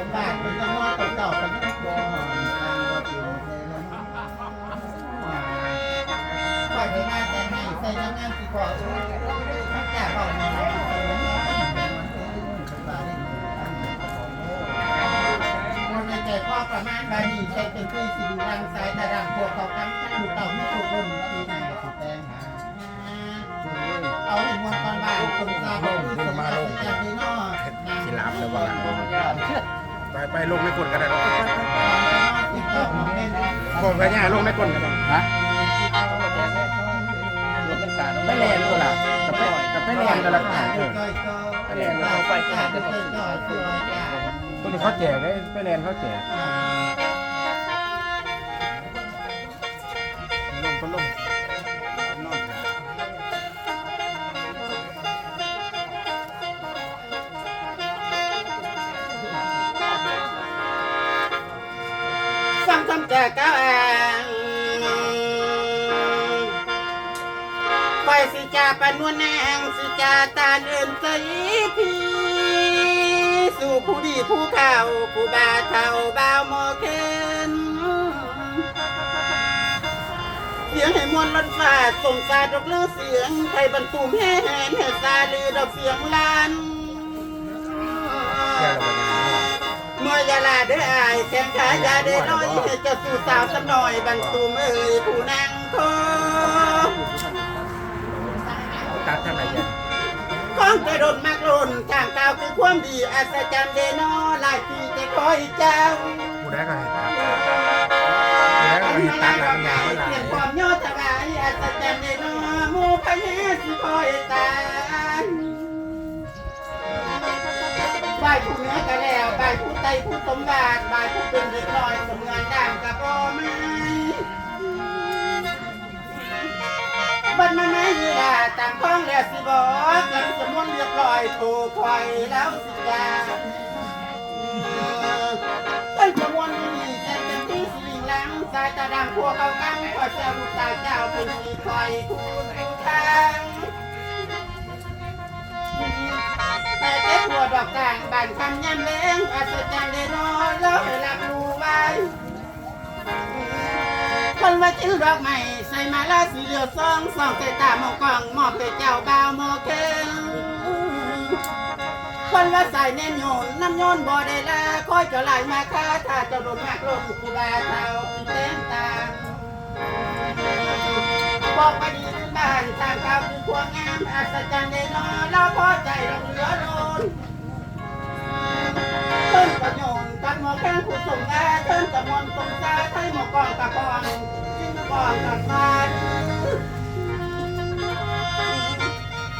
มบาทเป็นจำนวนเก่าเป็นนักบอลทางบอลผิวคอยที่น่าจะให้ใส่น้ำงานสีขอถ้าแก่บอกมาแล้วใส่น้ำงานคนในใจพ่อประมาณบาดีใช้เป็นคุยสีรังสายแต่รังพวกเขาตั้งตั้งอยู่เต่าไม่ถูกลุ่มทีหน้าสีแดงหาเอาในมวลตอนบ่ายตรงกลางคือสมาธิอย่างนี้เนาะสีลาบเลยว่าไปลงในคนกันได้หรอผมไปเนี่ยลงในคนกันฮะไม่แรงกูล่ะกับไม่แรงกันละไม่แรงเราไปกันตัวนี้เขาแจกเลยไม่แรงเขาแจกลงฟังคำจากก้าวแองไปสิจาปนวลแนงสิจาตาเดินใจพี่สู่ผู้ดีผู้เข่าผู้บาเท่าบ่าวมอเคนเสียงให้มวลล้นฟ้าส่งสาดอกเลือเสียงไทยบรรทุมแห่แหนให้ซาลือดอกเสียงลานเมื่อยาลาเด้ออายแข้งขายาเด้อน้อยให้เจ้าสู่สาวสักหน่อยบรรทุมเอ่ยผู้นางโคการทำอะไรเนี่ยของกระโดดมากหล่นทางก้าวคือความดีอัศจรรย์เดนอหลายที่จะคอยเจ้าผู้ใดก็เห็นตามหลังยาวเสียงความยอดถวายอัศจรรย์เดนอหมู่พญาสิคอยตามบ่ายผู้เหนือก็แล้วบ่ายผู้ใต้ผู้สมบัติบ่ายผู้เป็นเด็กน้อยเสมือนดามกับพ่อไม้บัดมาไม่ยีลาตามข้องแล้วสิบอกหลังสมุนเรียบร้อยโตคอยแล้วสิจาต้นสมุนนี่ใจเป็นที่สิงหลังสายตาดำพวกเขากังขอเจ้าลูกตาเจ้าเป็นสีคอยคู่ทางแต่เจ้าหัวดอกต่างบ้านคำย่ำเล้งอัศจรรย์เดนอแล้วให้รับรู้ไว้คนว่าจิ้วดอกใหม่ใส่มาลาสีเหลืองซองใส่ตามองกล่องมอบให้เจ้าบ่าวโมเคนคนว่าใส่แน่นโยนน้ำโยนบ่ได้ละคอยจะไหลมาค่าถ้าจะโดนหักลงกูบาเท้าเต้นตาบอกไปดีถึงบ้านตามข่าวคือความงามอัศจรรย์เดนอเราพอใจเราเหลือโดนต้นกระโยงกันหมอแข้งผู้ส่งแก่ต้นกระมวลตรงแก่ไทยหมอกองกระกองจิ้งกองกระฟาน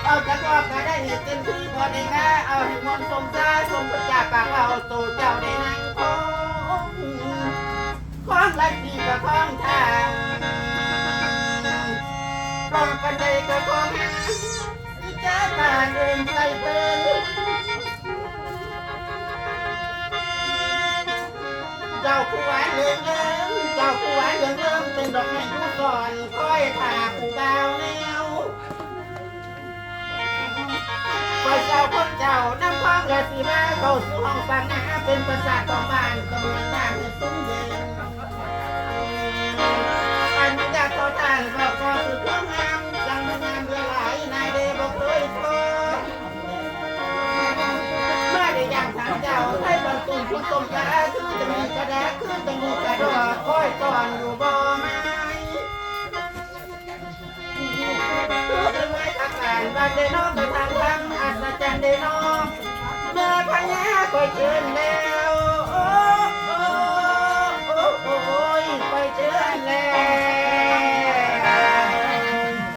เอาจะกอบก็ได้เห็นเต็มที่พอได้แค่เอาให้มนต์ทรงแก่ทรงประจักษ์ปากเอาสู่เจ้าได้นั่งคงคล้องไรที่กระคล้องทางรองกันใดกระคล้องหาที่เจ้าตาเดินใจเพิ่นเจ้าผู้หวานเหลืองเลิงเจ้าผู้หวานเหลืองเลิงเป็นดอกไม้ผู้ก่อนคอยถาผู้บ่าวแนวคอยเจ้าคนเจ้าน้ำคลองและสีมาเข้าสู่ห้องปังนาเป็นประสาทของบ้านกำลังทางซุ้มเย็นอันนี้อยากขอทานบอกก็คือความงามจังมันงามเรือหลายนายเดบอกเลยโทษมาได้ยังทางเจ้าให้บรรทุนผู้ต้มยาคือจะมีกระแดกคือจะมีกระดอคอยก่อนอยู่บ่ไม้คือเป็นไม้ทักการบ้านเดนอไปทางทางอัศจรรย์เดนอเมื่อพญาคอยเชิญแล้